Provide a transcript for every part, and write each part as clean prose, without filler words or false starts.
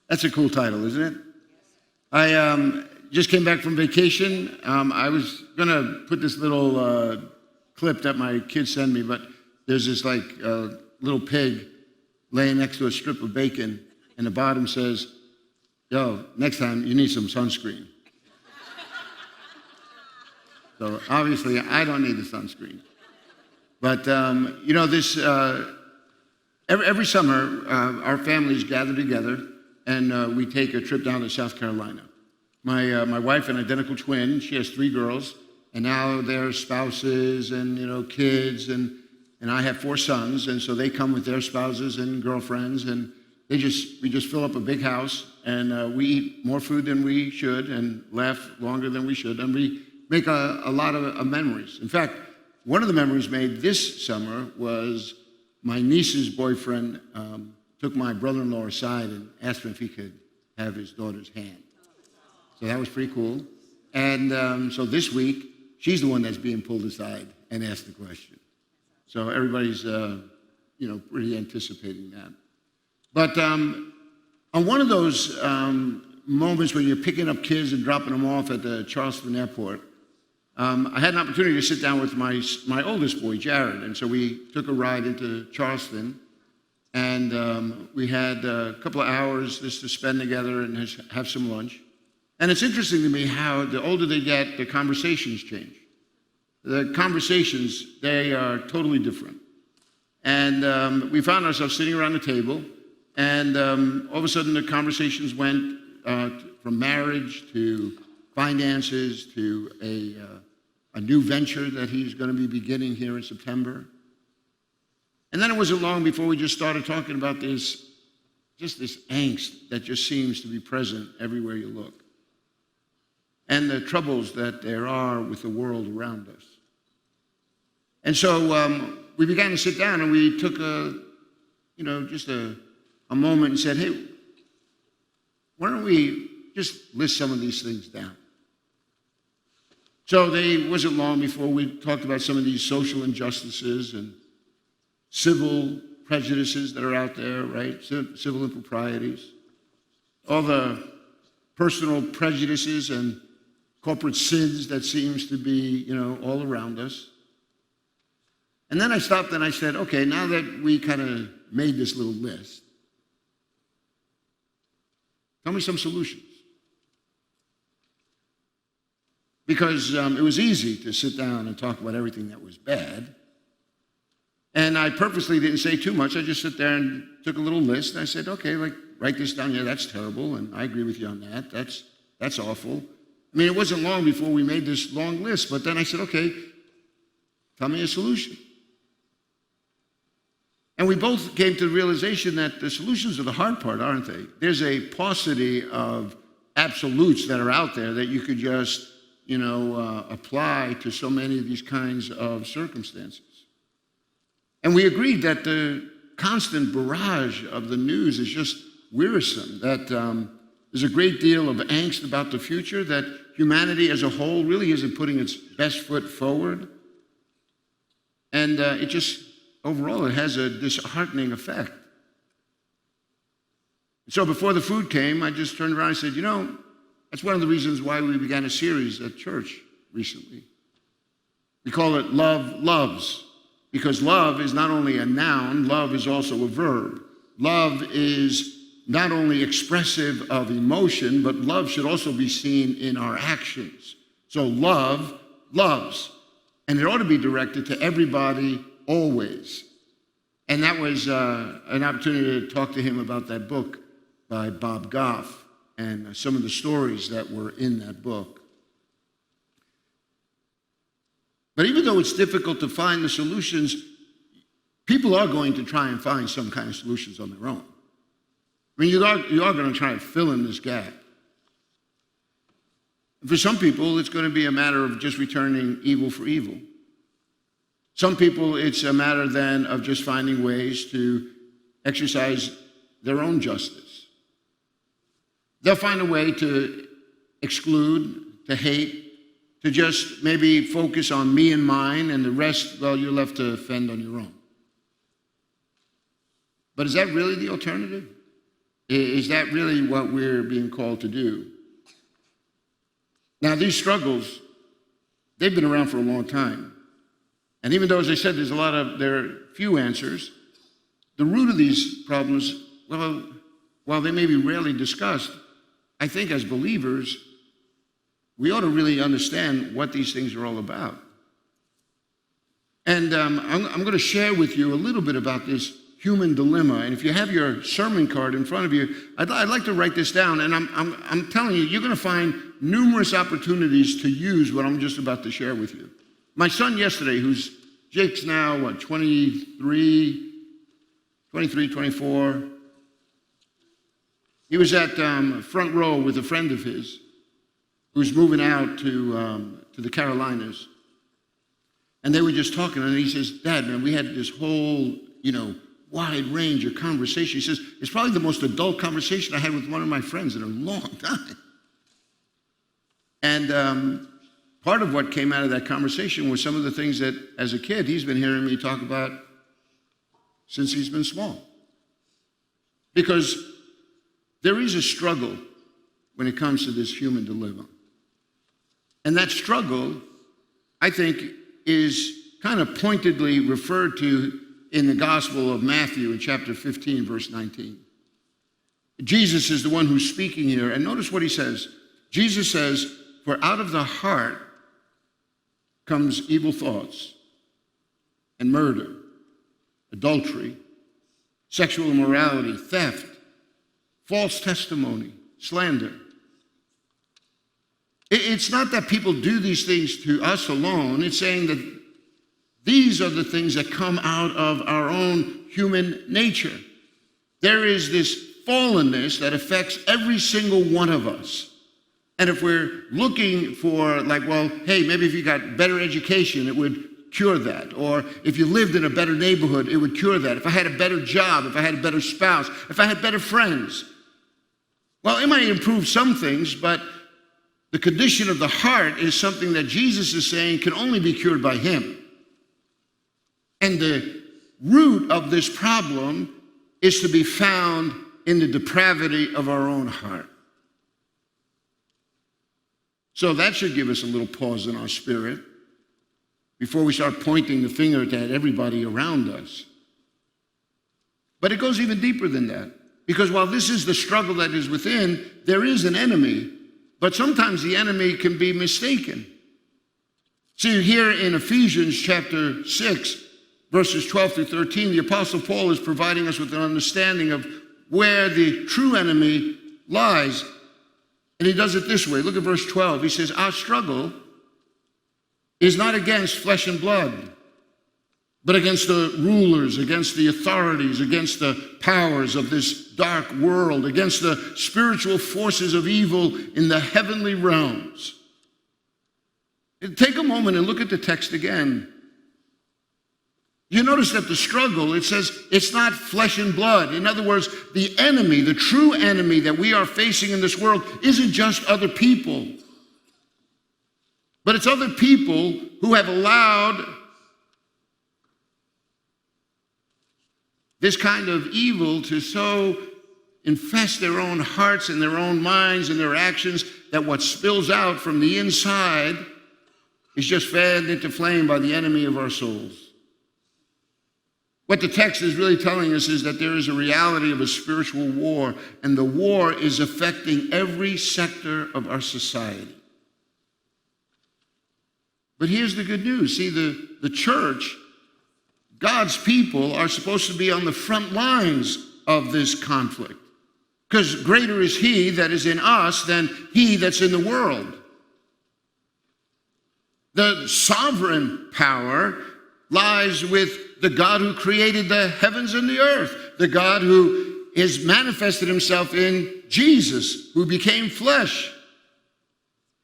That's a cool title, isn't it? I just came back from vacation. I was going to put this little clip that my kids send me, but there's this little pig laying next to a strip of bacon, and the bottom says, "Yo, next time you need some sunscreen." So obviously I don't need the sunscreen. But this every summer our families gather together and we take a trip down to South Carolina. My wife, an identical twin, she has 3 girls, and now they're spouses and kids, and I have 4 sons, and so they come with their spouses and girlfriends, and we just fill up a big house, and we eat more food than we should and laugh longer than we should, and we make a lot of memories. In fact, one of the memories made this summer was my niece's boyfriend took my brother-in-law aside and asked him if he could have his daughter's hand. So that was pretty cool. And so this week, she's the one that's being pulled aside and asked the question. So everybody's, pretty anticipating that. But on one of those moments when you're picking up kids and dropping them off at the Charleston airport, I had an opportunity to sit down with my oldest boy, Jared. And so we took a ride into Charleston, and we had a couple of hours just to spend together and have some lunch. And it's interesting to me how the older they get, the conversations change. The conversations, they are totally different. And we found ourselves sitting around the table, and all of a sudden the conversations went from marriage to finances to a new venture that he's going to be beginning here in September. And then it wasn't long before we just started talking about this angst that just seems to be present everywhere you look, and the troubles that there are with the world around us. And so we began to sit down, and we took a moment and said, hey, why don't we just list some of these things down? So it wasn't long before we talked about some of these social injustices and civil prejudices that are out there, right? Civil improprieties. All the personal prejudices and corporate sins that seems to be, all around us. And then I stopped and I said, okay, now that we kind of made this little list, tell me some solutions. Because it was easy to sit down and talk about everything that was bad. And I purposely didn't say too much. I just sat there and took a little list. And I said, okay, write this down. Yeah, that's terrible. And I agree with you on that. That's awful. I mean, it wasn't long before we made this long list. But then I said, okay, tell me a solution. And we both came to the realization that the solutions are the hard part, aren't they? There's a paucity of absolutes that are out there that you could just apply to so many of these kinds of circumstances. And we agreed that the constant barrage of the news is just wearisome, that there's a great deal of angst about the future, that humanity as a whole really isn't putting its best foot forward. And overall, it has a disheartening effect. So before the food came, I just turned around and said, that's one of the reasons why we began a series at church recently. We call it Love Loves, because love is not only a noun, love is also a verb. Love is not only expressive of emotion, but love should also be seen in our actions. So love loves, and it ought to be directed to everybody always. And that was an opportunity to talk to him about that book by Bob Goff and some of the stories that were in that book. But even though it's difficult to find the solutions, people are going to try and find some kind of solutions on their own. I mean, you are going to try and fill in this gap. For some people, it's going to be a matter of just returning evil for evil. Some people, it's a matter then of just finding ways to exercise their own justice. They'll find a way to exclude, to hate, to just maybe focus on me and mine, and the rest, well, you're left to fend on your own. But is that really the alternative? Is that really what we're being called to do? Now, these struggles, they've been around for a long time. And even though, as I said, there are few answers, the root of these problems, well, while they may be rarely discussed, I think as believers, we ought to really understand what these things are all about. And I'm going to share with you a little bit about this human dilemma. And if you have your sermon card in front of you, I'd like to write this down. And I'm telling you, you're going to find numerous opportunities to use what I'm just about to share with you. My son yesterday, Jake's now, 23, 24. He was at front row with a friend of his who's moving out to the Carolinas. And they were just talking, and he says, Dad, man, we had this whole, wide range of conversation. He says, it's probably the most adult conversation I had with one of my friends in a long time. And part of what came out of that conversation was some of the things that, as a kid, he's been hearing me talk about since he's been small. Because there is a struggle when it comes to this human dilemma. And that struggle, I think, is kind of pointedly referred to in the Gospel of Matthew in chapter 15, verse 19. Jesus is the one who's speaking here. And notice what he says. Jesus says, for out of the heart comes evil thoughts and murder, adultery, sexual immorality, theft, false testimony, slander. It's not that people do these things to us alone. It's saying that these are the things that come out of our own human nature. There is this fallenness that affects every single one of us. And if we're looking for, hey, maybe if you got better education, it would cure that. Or if you lived in a better neighborhood, it would cure that. If I had a better job, if I had a better spouse, if I had better friends. Well, it might improve some things, but the condition of the heart is something that Jesus is saying can only be cured by him. And the root of this problem is to be found in the depravity of our own heart. So that should give us a little pause in our spirit before we start pointing the finger at everybody around us. But it goes even deeper than that. Because while this is the struggle that is within, there is an enemy. But sometimes the enemy can be mistaken. See, here in Ephesians chapter 6, verses 12 through 13, the Apostle Paul is providing us with an understanding of where the true enemy lies. And he does it this way. Look at verse 12. He says, our struggle is not against flesh and blood, but against the rulers, against the authorities, against the powers of this dark world, against the spiritual forces of evil in the heavenly realms. Take a moment and look at the text again. You notice that the struggle, it says, it's not flesh and blood. In other words, the enemy, the true enemy that we are facing in this world isn't just other people. But it's other people who have allowed this kind of evil to so infest their own hearts and their own minds and their actions that what spills out from the inside is just fanned into flame by the enemy of our souls. What the text is really telling us is that there is a reality of a spiritual war, and the war is affecting every sector of our society. But here's the good news. See, the church, God's people, are supposed to be on the front lines of this conflict. Because greater is he that is in us than he that's in the world. The sovereign power lies with the God who created the heavens and the earth, the God who has manifested himself in Jesus, who became flesh.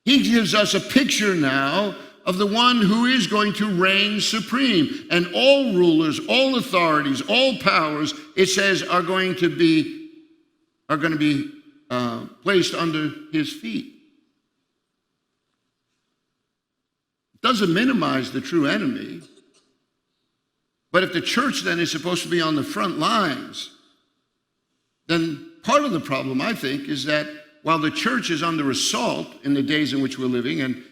He gives us a picture now of the one who is going to reign supreme. And all rulers, all authorities, all powers, it says, are going to be placed under his feet. It doesn't minimize the true enemy. But if the church then is supposed to be on the front lines, then part of the problem, I think, is that while the church is under assault in the days in which we're living, and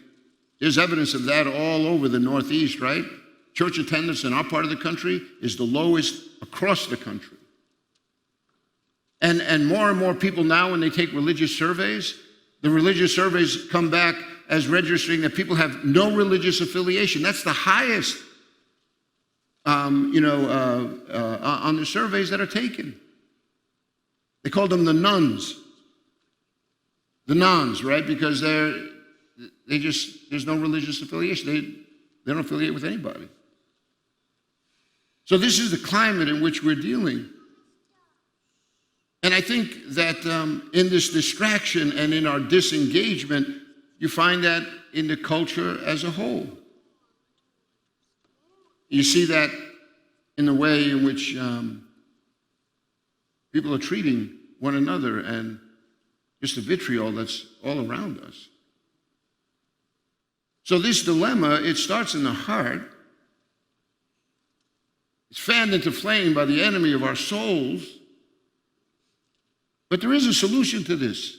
there's evidence of that all over the Northeast, right? Church attendance in our part of the country is the lowest across the country. And more people now, when they take religious surveys, the religious surveys come back as registering that people have no religious affiliation. That's the highest, on the surveys that are taken. They call them the nuns. The nuns, right? Because there's no religious affiliation. They don't affiliate with anybody. So this is the climate in which we're dealing. And I think that in this distraction and in our disengagement, you find that in the culture as a whole. You see that in the way in which people are treating one another and just the vitriol that's all around us. So this dilemma, it starts in the heart. It's fanned into flame by the enemy of our souls. But there is a solution to this.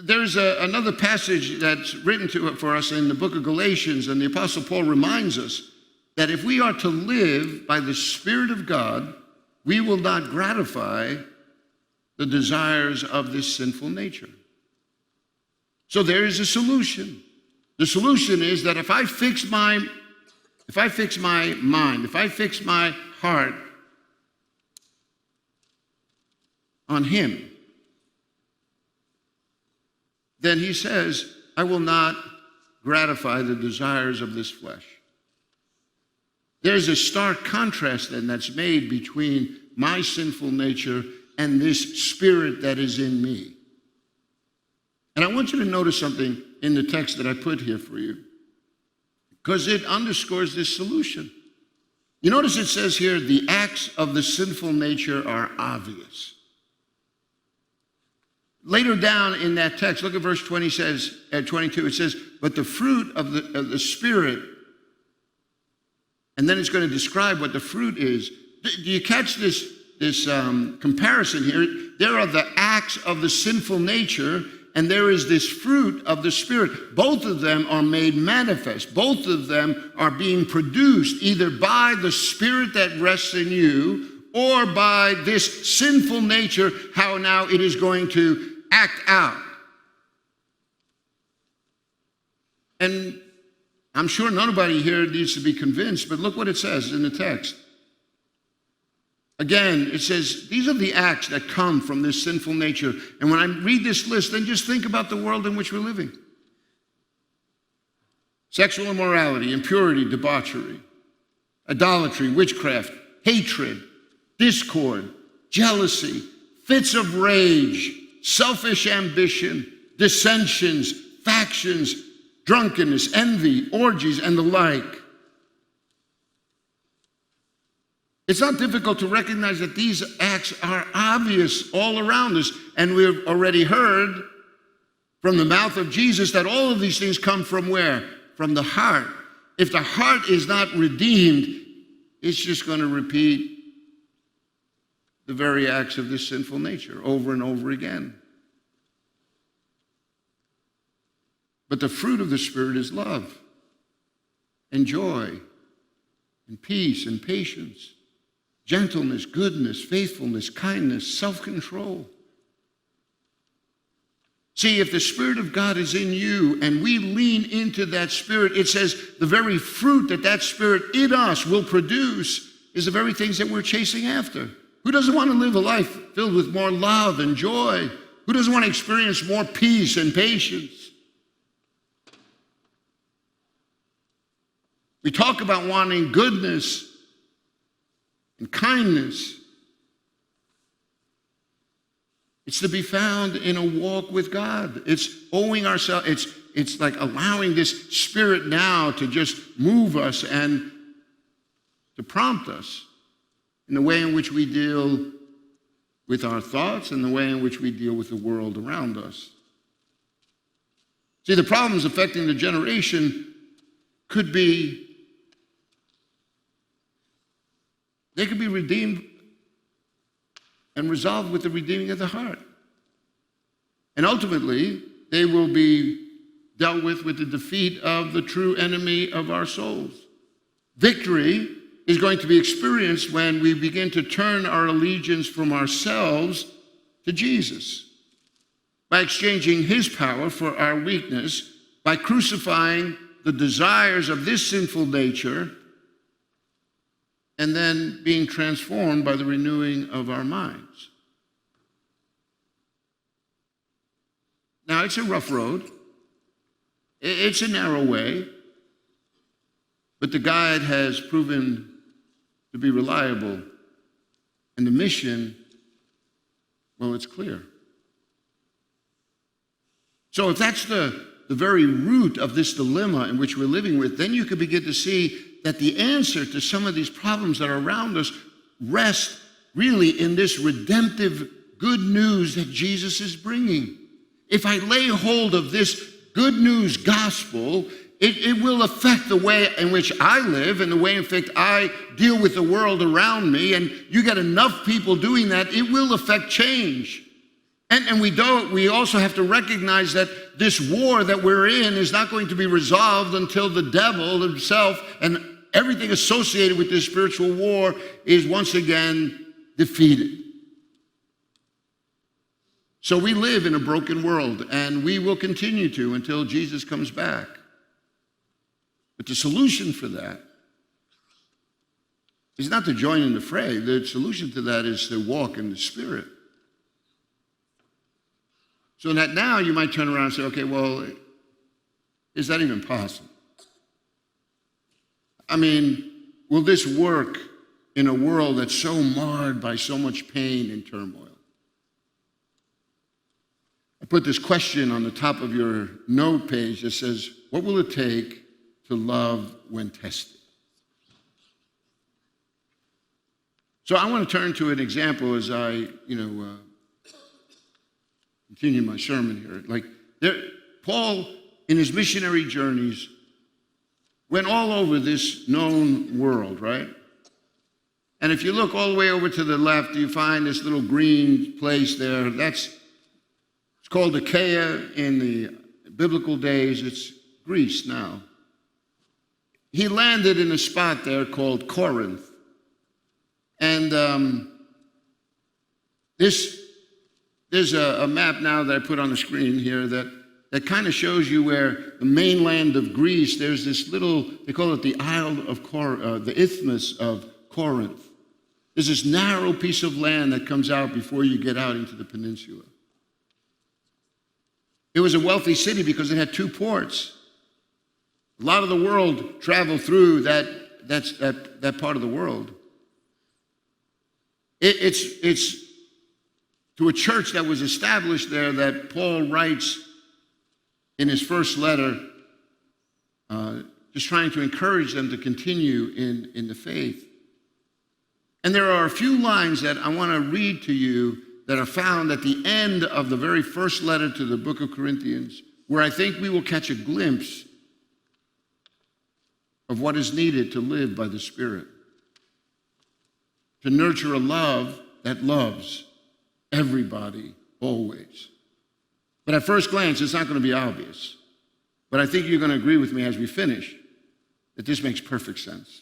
There's another passage that's written for us in the book of Galatians, and the Apostle Paul reminds us that if we are to live by the Spirit of God, we will not gratify the desires of this sinful nature. So there is a solution. The solution is that if I fix my mind, if I fix my heart on Him, then he says, I will not gratify the desires of this flesh. There's a stark contrast then that's made between my sinful nature and this spirit that is in me. And I want you to notice something in the text that I put here for you, because it underscores this solution. You notice it says here, the acts of the sinful nature are obvious. Later down in that text, look at verse 20 says, at 22, it says, but the fruit of the Spirit, and then it's going to describe what the fruit is. Do you catch this comparison here? There are the acts of the sinful nature, and there is this fruit of the Spirit. Both of them are made manifest. Both of them are being produced either by the Spirit that rests in you or by this sinful nature, how now it is going to act out. And I'm sure nobody here needs to be convinced, but look what it says in the text. Again, it says, these are the acts that come from this sinful nature. And when I read this list, then just think about the world in which we're living. Sexual immorality, impurity, debauchery, idolatry, witchcraft, hatred, discord, jealousy, fits of rage, selfish ambition, dissensions, factions, drunkenness, envy, orgies, and the like. It's not difficult to recognize that these acts are obvious all around us, and we've already heard from the mouth of Jesus that all of these things come from where? From the heart. If the heart is not redeemed, it's just going to repeat the very acts of this sinful nature over and over again. But the fruit of the Spirit is love and joy and peace and patience, gentleness, goodness, faithfulness, kindness, self-control. See, if the Spirit of God is in you and we lean into that Spirit, it says the very fruit that Spirit in us will produce is the very things that we're chasing after. Who doesn't want to live a life filled with more love and joy? Who doesn't want to experience more peace and patience? We talk about wanting goodness and kindness. It's to be found in a walk with God. It's owing ourselves. It's like allowing this Spirit now to just move us and to prompt us in the way in which we deal with our thoughts and the way in which we deal with the world around us. See, the problems affecting the generation could be redeemed and resolved with the redeeming of the heart. And ultimately, they will be dealt with the defeat of the true enemy of our souls. Victory is going to be experienced when we begin to turn our allegiance from ourselves to Jesus, by exchanging his power for our weakness, by crucifying the desires of this sinful nature, and then being transformed by the renewing of our minds. Now, it's a rough road. It's a narrow way, but the guide has proven to be reliable, and the mission, well, it's clear. So if that's the very root of this dilemma in which we're living with, then you can begin to see that the answer to some of these problems that are around us rest really in this redemptive good news that Jesus is bringing. If I lay hold of this good news gospel, it will affect the way in which I live and the way in fact I deal with the world around me. And you get enough people doing that, it will affect change. And we also have to recognize that this war that we're in is not going to be resolved until the devil himself and everything associated with this spiritual war is once again defeated. So we live in a broken world, and we will continue to until Jesus comes back. But the solution for that is not to join in the fray. The solution to that is to walk in the Spirit. So that now you might turn around and say, okay, well, is that even possible? I mean, will this work in a world that's so marred by so much pain and turmoil? I put this question on the top of your note page that says, what will it take to love when tested? So I want to turn to an example as I, continue my sermon here. Paul, in his missionary journeys, went all over this known world, right? And if you look all the way over to the left, you find this little green place there. It's called Achaia in the biblical days. It's Greece now. He landed in a spot there called Corinth. And there's a map now that I put on the screen here that kind of shows you where the mainland of Greece, there's this little, they call it the the Isthmus of Corinth. There's this narrow piece of land that comes out before you get out into the peninsula. It was a wealthy city because it had two ports. A lot of the world traveled through that part of the world. It's to a church that was established there that Paul writes in his first letter, just trying to encourage them to continue in the faith. And there are a few lines that I want to read to you that are found at the end of the very first letter to the book of Corinthians, where I think we will catch a glimpse of what is needed to live by the Spirit, to nurture a love that loves everybody always. But at first glance, it's not going to be obvious. But I think you're going to agree with me as we finish that this makes perfect sense.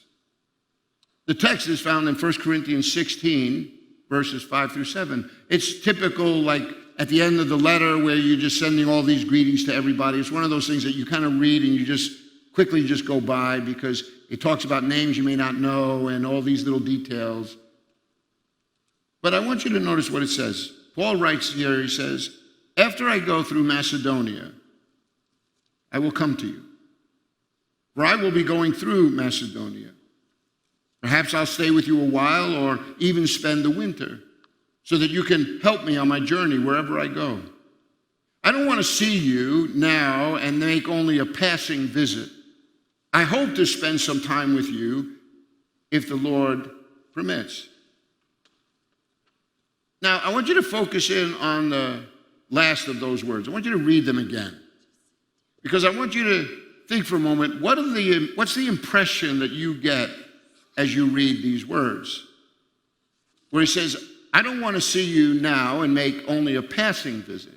The text is found in 1 Corinthians 16, verses 5 through 7. It's typical, like at the end of the letter where you're just sending all these greetings to everybody. It's one of those things that you kind of read and you just quickly just go by because it talks about names you may not know and all these little details. But I want you to notice what it says. Paul writes here, he says, after I go through Macedonia, I will come to you. For I will be going through Macedonia. Perhaps I'll stay with you a while or even spend the winter so that you can help me on my journey wherever I go. I don't want to see you now and make only a passing visit. I hope to spend some time with you if the Lord permits. Now, I want you to focus in on the last of those words. I want you to read them again. Because I want you to think for a moment, what's the impression that you get as you read these words? Where he says, I don't want to see you now and make only a passing visit.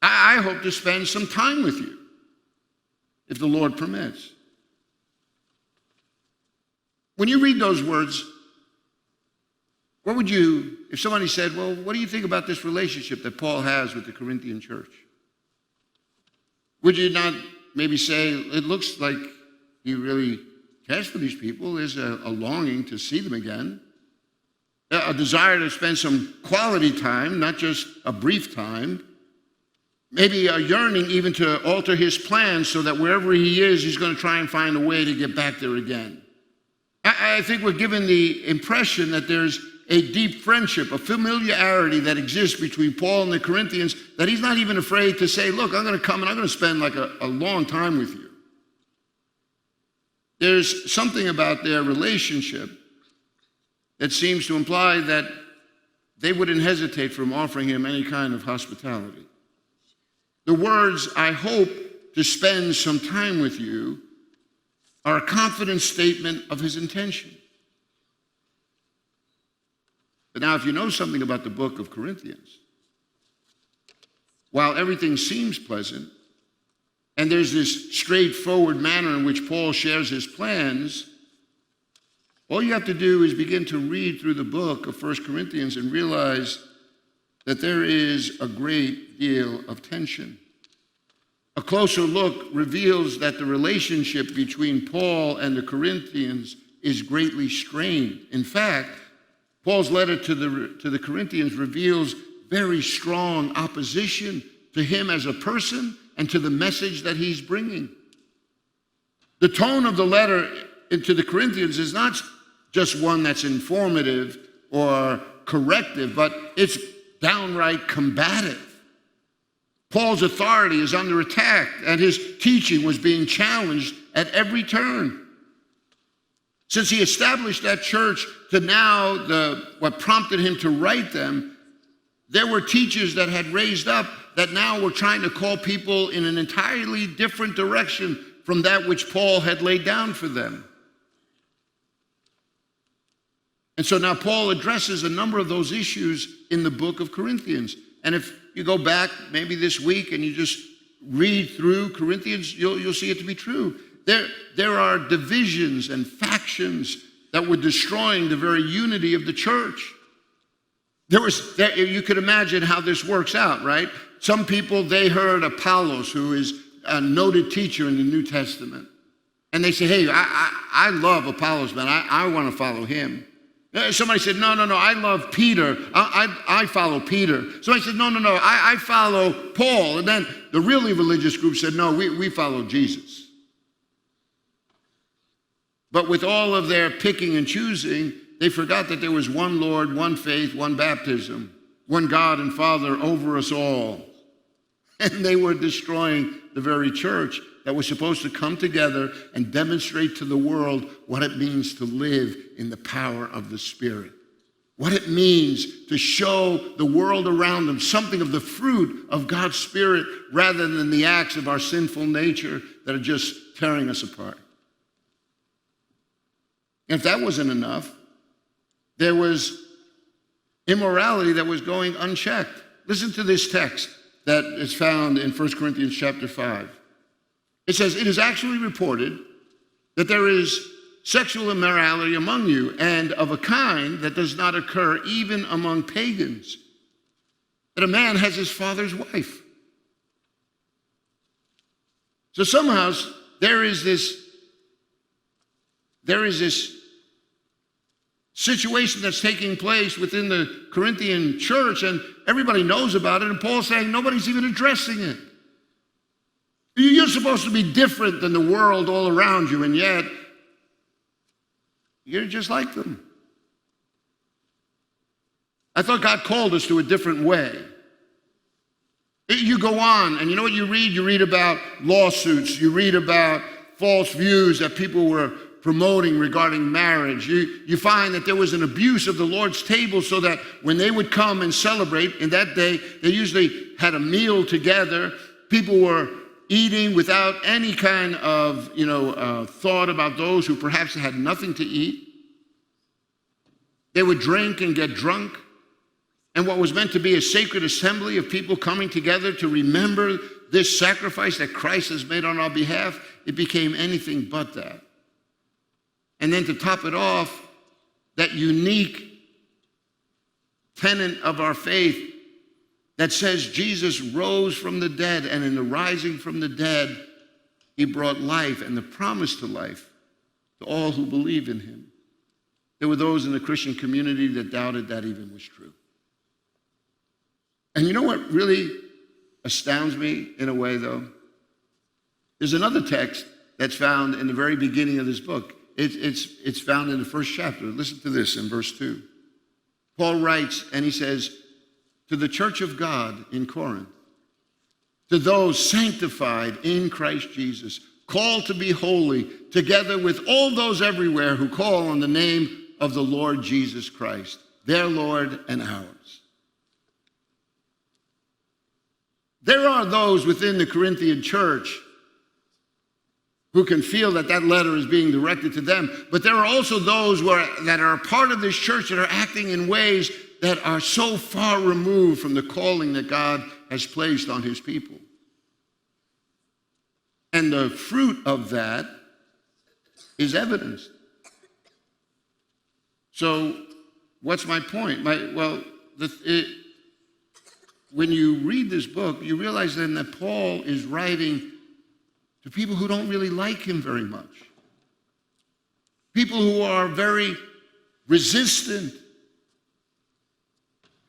I hope to spend some time with you, if the Lord permits. When you read those words, what would you, if somebody said, well, what do you think about this relationship that Paul has with the Corinthian church? Would you not maybe say, it looks like he really cares for these people, there's a longing to see them again, a desire to spend some quality time, not just a brief time, maybe a yearning even to alter his plans so that wherever he is, he's going to try and find a way to get back there again. I think we're given the impression that there's a deep friendship, a familiarity that exists between Paul and the Corinthians, that he's not even afraid to say, look, I'm going to come and I'm going to spend like a long time with you. There's something about their relationship that seems to imply that they wouldn't hesitate from offering him any kind of hospitality. The words, I hope to spend some time with you, are a confident statement of his intention. But now, if you know something about the book of Corinthians, while everything seems pleasant, and there's this straightforward manner in which Paul shares his plans, all you have to do is begin to read through the book of 1 Corinthians and realize that there is a great deal of tension. A closer look reveals that the relationship between Paul and the Corinthians is greatly strained. In fact, Paul's letter to the Corinthians reveals very strong opposition to him as a person and to the message that he's bringing. The tone of the letter to the Corinthians is not just one that's informative or corrective, but it's downright combative. Paul's authority is under attack, and his teaching was being challenged at every turn. Since he established that church to now what prompted him to write them, there were teachers that had raised up that now were trying to call people in an entirely different direction from that which Paul had laid down for them. And so now Paul addresses a number of those issues in the book of Corinthians. And if you go back maybe this week and you just read through Corinthians, you'll see it to be true. There are divisions and factions that were destroying the very unity of the church. You could imagine how this works out, right? Some people, they heard Apollos, who is a noted teacher in the New Testament. And they say, hey, I love Apollos, man. I want to follow him. Somebody said, no, I love Peter. I follow Peter. Somebody said, no, I follow Paul. And then the really religious group said, no, we follow Jesus. But with all of their picking and choosing, they forgot that there was one Lord, one faith, one baptism, one God and Father over us all. And they were destroying the very church that was supposed to come together and demonstrate to the world what it means to live in the power of the Spirit. What it means to show the world around them something of the fruit of God's Spirit rather than the acts of our sinful nature that are just tearing us apart. And if that wasn't enough, there was immorality that was going unchecked. Listen to this text that is found in 1 Corinthians chapter 5. It says, it is actually reported that there is sexual immorality among you, and of a kind that does not occur even among pagans, that a man has his father's wife. So somehow there is this situation that's taking place within the Corinthian church, and everybody knows about it, and Paul's saying nobody's even addressing it. You're supposed to be different than the world all around you, and yet you're just like them. I thought God called us to a different way. You go on, and you know what you read? You read about lawsuits. You read about false views that people were promoting regarding marriage. You find that there was an abuse of the Lord's table, so that when they would come and celebrate, in that day, they usually had a meal together. People were eating without any kind of, thought about those who perhaps had nothing to eat. They would drink and get drunk. And what was meant to be a sacred assembly of people coming together to remember this sacrifice that Christ has made on our behalf, it became anything but that. And then to top it off, that unique tenet of our faith that says Jesus rose from the dead, and in the rising from the dead, he brought life and the promise to life to all who believe in him. There were those in the Christian community that doubted that even was true. And you know what really astounds me in a way, though? There's another text that's found in the very beginning of this book. It's found in the first chapter. Listen to this in verse 2. Paul writes, and he says, to the church of God in Corinth, to those sanctified in Christ Jesus, called to be holy, together with all those everywhere who call on the name of the Lord Jesus Christ, their Lord and ours. There are those within the Corinthian church who can feel that that letter is being directed to them, but there are also those that are a part of this church that are acting in ways that are so far removed from the calling that God has placed on his people. And the fruit of that is evidenced. So what's my point? When you read this book, you realize then that Paul is writing to people who don't really like him very much. People who are very resistant.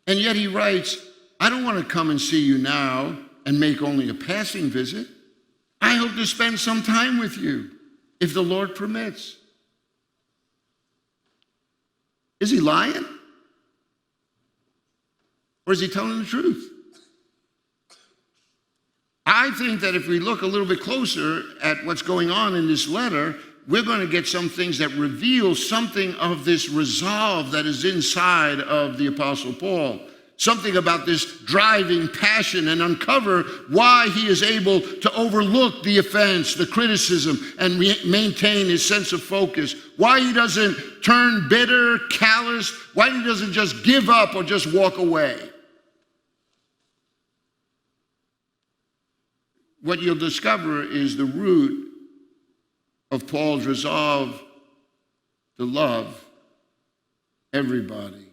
And yet he writes, I don't want to come and see you now and make only a passing visit. I hope to spend some time with you, if the Lord permits. Is he lying? Or is he telling the truth? I think that if we look a little bit closer at what's going on in this letter, we're going to get some things that reveal something of this resolve that is inside of the Apostle Paul. Something about this driving passion, and uncover why he is able to overlook the offense, the criticism, and maintain his sense of focus. Why he doesn't turn bitter, callous, why he doesn't just give up or just walk away. What you'll discover is the root of Paul's resolve to love everybody,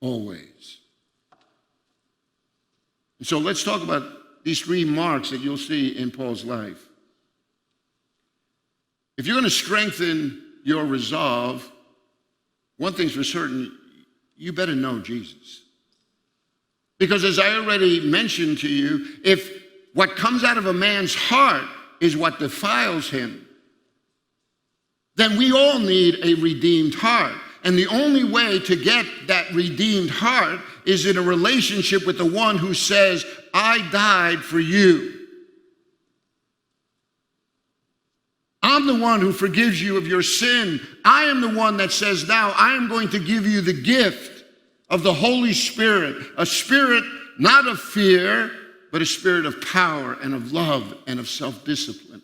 always. And so let's talk about these three marks that you'll see in Paul's life. If you're going to strengthen your resolve, one thing's for certain, you better know Jesus. Because as I already mentioned to you, if what comes out of a man's heart is what defiles him, then we all need a redeemed heart. And the only way to get that redeemed heart is in a relationship with the one who says, I died for you. I'm the one who forgives you of your sin. I am the one that says, now I am going to give you the gift of the Holy Spirit, a spirit not of fear, but a spirit of power and of love and of self-discipline.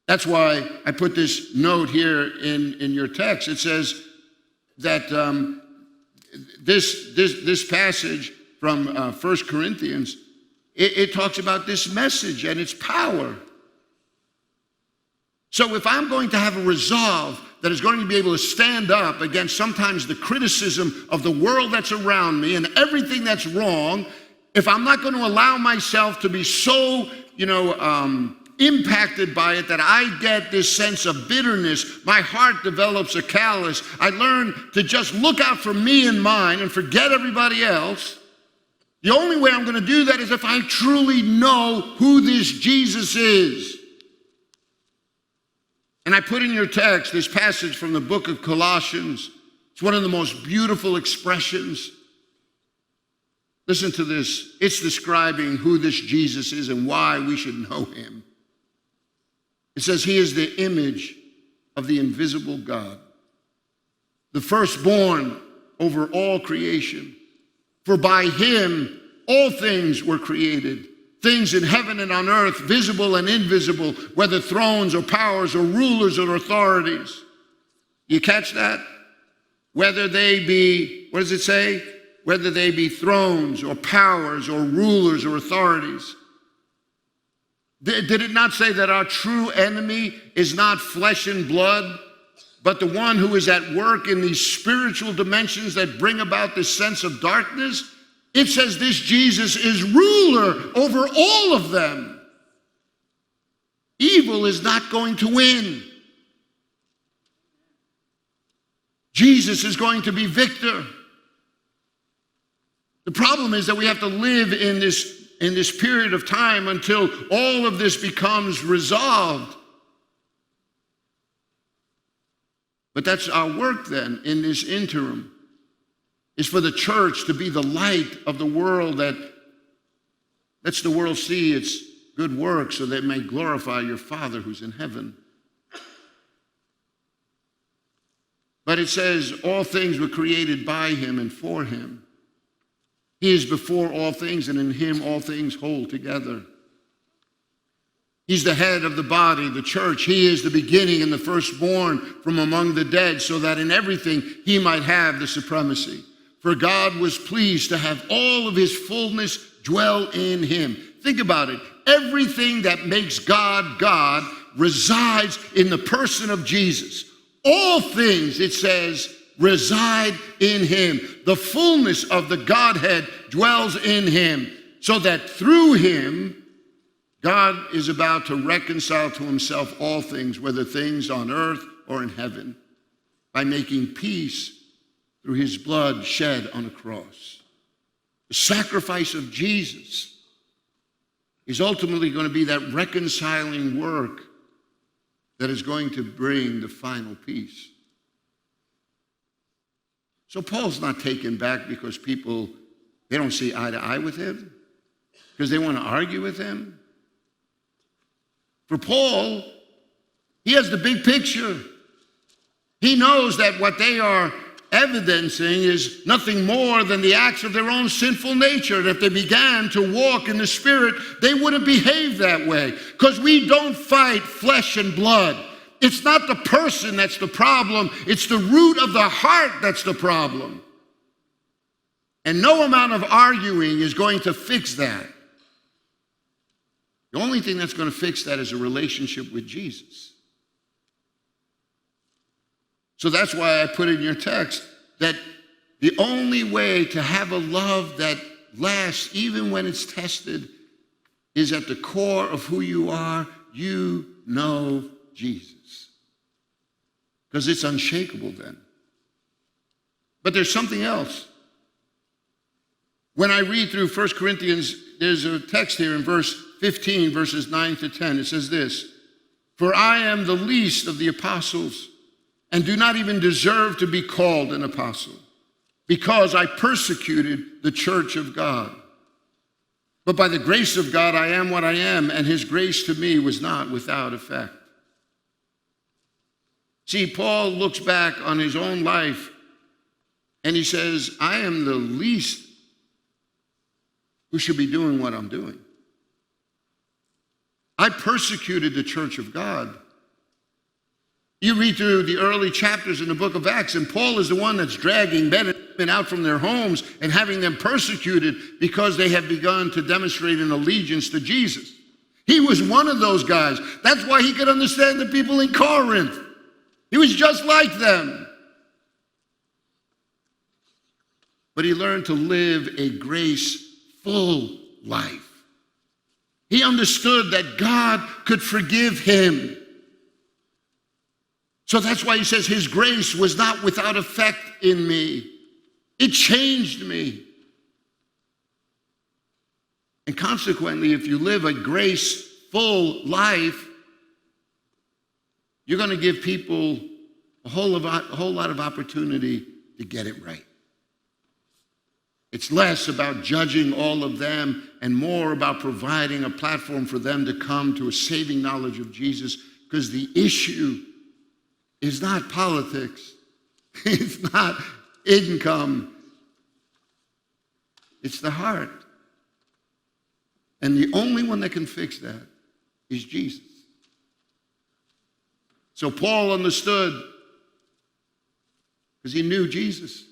That's why I put this note here in your text. It says that this passage from 1 Corinthians, it talks about this message and its power. So if I'm going to have a resolve that is going to be able to stand up against sometimes the criticism of the world that's around me and everything that's wrong, if I'm not going to allow myself to be so, impacted by it that I get this sense of bitterness, my heart develops a callous, I learn to just look out for me and mine and forget everybody else, the only way I'm going to do that is if I truly know who this Jesus is. And I put in your text this passage from the book of Colossians. It's one of the most beautiful expressions. Listen to this. It's describing who this Jesus is and why we should know him. It says he is the image of the invisible God, the firstborn over all creation. For by him all things were created, things in heaven and on earth, visible and invisible, whether thrones or powers or rulers or authorities. You catch that? Whether they be, what does it say? Whether they be thrones or powers or rulers or authorities. Did it not say that our true enemy is not flesh and blood, but the one who is at work in these spiritual dimensions that bring about this sense of darkness? It says this Jesus is ruler over all of them. Evil is not going to win. Jesus is going to be victor. The problem is that we have to live in this period of time until all of this becomes resolved. But that's our work then in this interim, is for the church to be the light of the world that lets the world see its good works so that it may glorify your Father who's in heaven. But it says all things were created by him and for him. He is before all things, and in him all things hold together. He's the head of the body, the church. He is the beginning and the firstborn from among the dead, so that in everything he might have the supremacy. For God was pleased to have all of his fullness dwell in him. Think about it. Everything that makes God God resides in the person of Jesus. All things, it says, reside in him. The fullness of the Godhead dwells in him, so that through him, God is about to reconcile to himself all things, whether things on earth or in heaven, by making peace through his blood shed on a cross. The sacrifice of Jesus is ultimately going to be that reconciling work that is going to bring the final peace. So Paul's not taken back because people, they don't see eye to eye with him, because they want to argue with him. For Paul, he has the big picture. He knows that what they are evidencing is nothing more than the acts of their own sinful nature. And if they began to walk in the Spirit, they wouldn't behave that way, because we don't fight flesh and blood. It's not the person that's the problem. It's the root of the heart that's the problem. And no amount of arguing is going to fix that. The only thing that's going to fix that is a relationship with Jesus. So that's why I put in your text that the only way to have a love that lasts, even when it's tested, is at the core of who you are. You know Jesus. Because it's unshakable then. But there's something else. When I read through 1 Corinthians, there's a text here in verse 15, verses 9 to 10. It says this: "For I am the least of the apostles, and do not even deserve to be called an apostle, because I persecuted the church of God. But by the grace of God I am what I am, and his grace to me was not without effect." See, Paul looks back on his own life and he says, I am the least who should be doing what I'm doing. I persecuted the church of God. You read through the early chapters in the book of Acts, and Paul is the one that's dragging men and women out from their homes and having them persecuted because they have begun to demonstrate an allegiance to Jesus. He was one of those guys. That's why he could understand the people in Corinth. He was just like them. But he learned to live a grace-full life. He understood that God could forgive him. So that's why he says his grace was not without effect in me. It changed me. And consequently, if you live a grace-full life, you're going to give people a whole lot of opportunity to get it right. It's less about judging all of them and more about providing a platform for them to come to a saving knowledge of Jesus, because the issue is not politics. It's not income. It's the heart. And the only one that can fix that is Jesus. So Paul understood because he knew Jesus.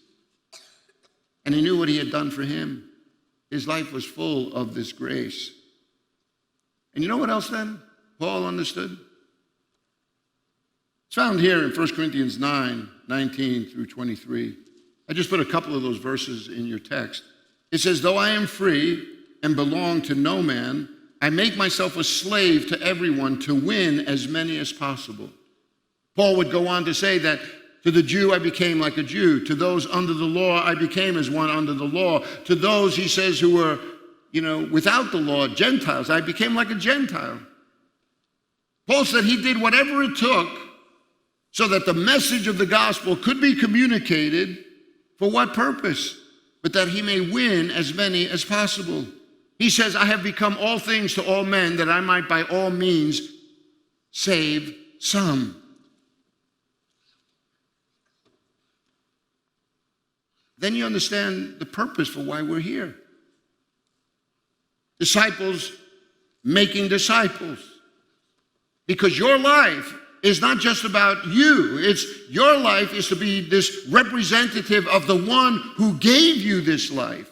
And he knew what he had done for him. His life was full of this grace. And you know what else then Paul understood? It's found here in 1 Corinthians 9:19 through 23. I just put a couple of those verses in your text. It says, though I am free and belong to no man, I make myself a slave to everyone to win as many as possible. Paul would go on to say that to the Jew, I became like a Jew. To those under the law, I became as one under the law. To those, he says, who were, without the law, Gentiles, I became like a Gentile. Paul said he did whatever it took so that the message of the gospel could be communicated. For what purpose? But that he may win as many as possible. He says, I have become all things to all men, that I might by all means save some. Then you understand the purpose for why we're here. Disciples making disciples. Because your life is not just about you. It's your life is to be this representative of the one who gave you this life.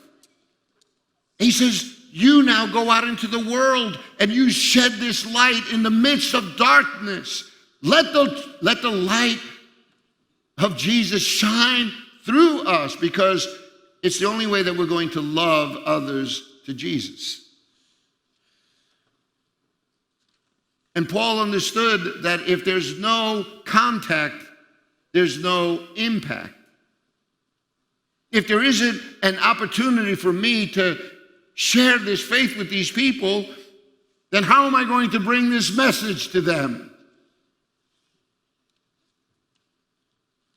He says, you now go out into the world and you shed this light in the midst of darkness. Let the light of Jesus shine through us, because it's the only way that we're going to love others to Jesus. And Paul understood that if there's no contact, there's no impact. If there isn't an opportunity for me to share this faith with these people, then how am I going to bring this message to them?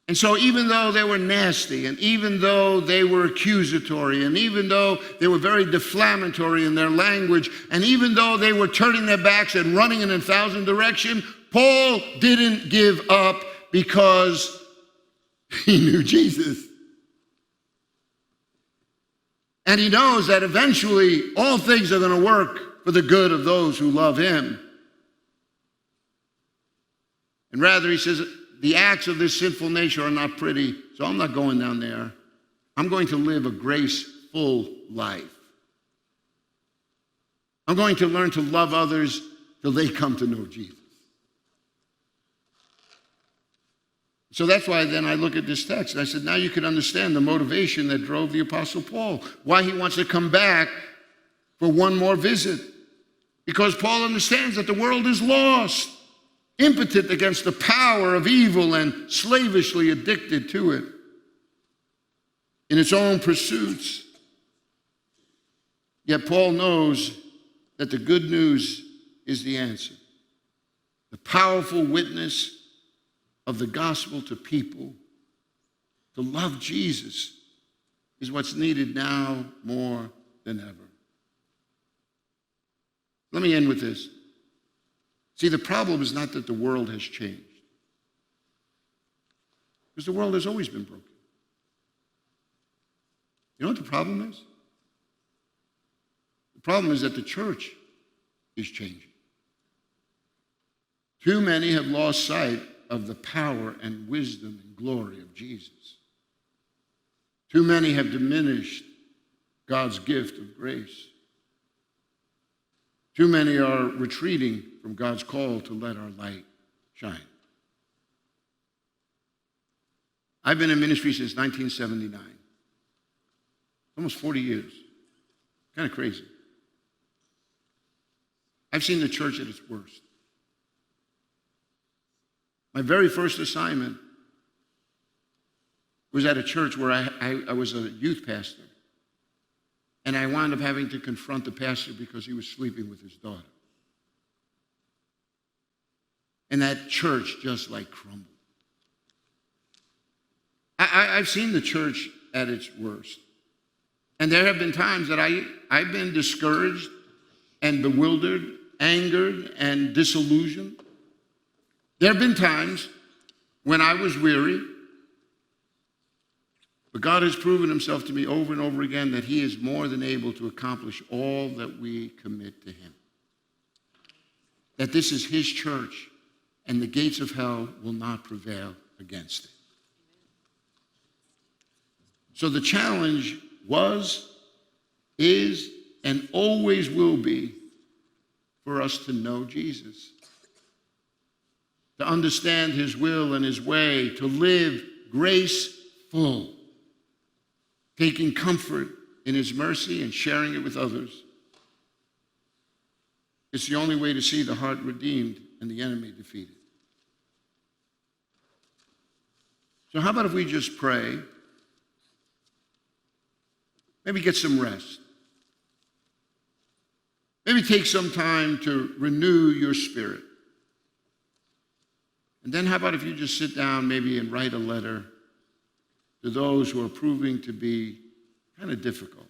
And so even though they were nasty, and even though they were accusatory, and even though they were very deflammatory in their language, and even though they were turning their backs and running in 1,000 directions, Paul didn't give up because he knew Jesus. And he knows that eventually all things are going to work for the good of those who love him. And rather, he says, the acts of this sinful nature are not pretty, so I'm not going down there. I'm going to live a graceful life. I'm going to learn to love others till they come to know Jesus. So that's why then I look at this text and I said, now you can understand the motivation that drove the Apostle Paul, why he wants to come back for one more visit. Because Paul understands that the world is lost, impotent against the power of evil and slavishly addicted to it in its own pursuits. Yet Paul knows that the good news is the answer. The powerful witness of the gospel to people, to love Jesus, is what's needed now more than ever. Let me end with this. See, the problem is not that the world has changed, because the world has always been broken. You know what the problem is? The problem is that the church is changing. Too many have lost sight of the power and wisdom and glory of Jesus. Too many have diminished God's gift of grace. Too many are retreating from God's call to let our light shine. I've been in ministry since 1979. Almost 40 years. Kind of crazy. I've seen the church at its worst. My very first assignment was at a church where I was a youth pastor. And I wound up having to confront the pastor because he was sleeping with his daughter. And that church just like crumbled. I've seen the church at its worst. And there have been times that I've been discouraged and bewildered, angered and disillusioned. There have been times when I was weary. But God has proven himself to me over and over again that he is more than able to accomplish all that we commit to him. That this is his church, and the gates of hell will not prevail against it. So the challenge was, is, and always will be for us to know Jesus, to understand his will and his way, to live graceful, taking comfort in his mercy and sharing it with others. It's the only way to see the heart redeemed and the enemy defeated. So how about if we just pray, maybe get some rest, maybe take some time to renew your spirit. And then how about if you just sit down maybe and write a letter to those who are proving to be kind of difficult,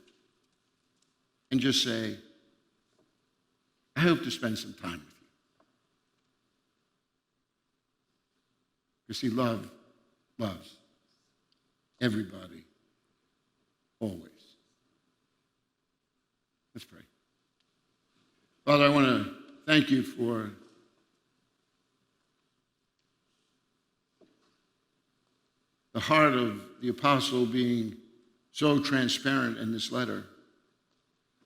and just say, I hope to spend some time with you. Because see, love loves everybody, always. Let's pray. Father, I want to thank you for the heart of the apostle being so transparent in this letter.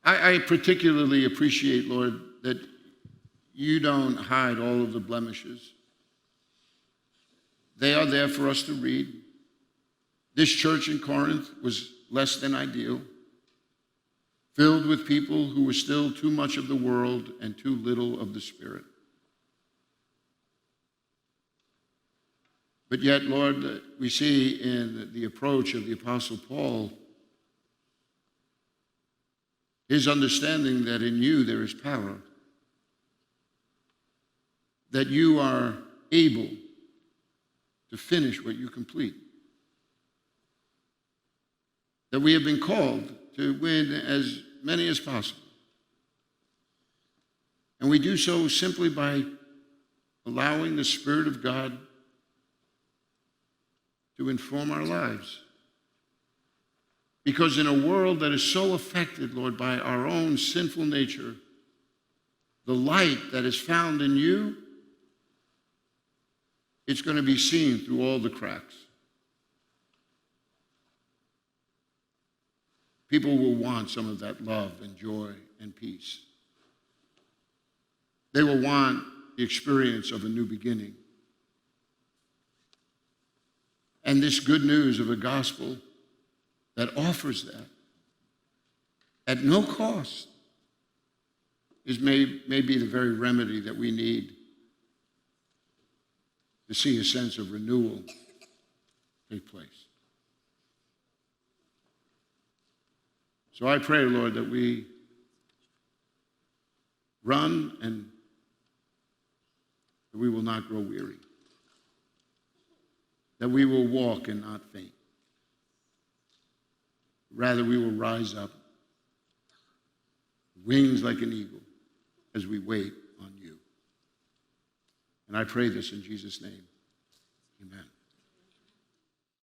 I particularly appreciate, Lord, that you don't hide all of the blemishes. They are there for us to read. This church in Corinth was less than ideal, filled with people who were still too much of the world and too little of the Spirit. But yet, Lord, we see in the approach of the Apostle Paul his understanding that in you there is power, that you are able to finish what you complete, that we have been called to win as many as possible. And we do so simply by allowing the Spirit of God to inform our lives. Because in a world that is so affected, Lord, by our own sinful nature, the light that is found in you, it's going to be seen through all the cracks. People will want some of that love and joy and peace. They will want the experience of a new beginning. And this good news of a gospel that offers that at no cost is may be the very remedy that we need to see a sense of renewal take place. So I pray, Lord, that we run and that we will not grow weary, that we will walk and not faint. Rather, we will rise up, wings like an eagle, as we wait on you. And I pray this in Jesus' name. Amen.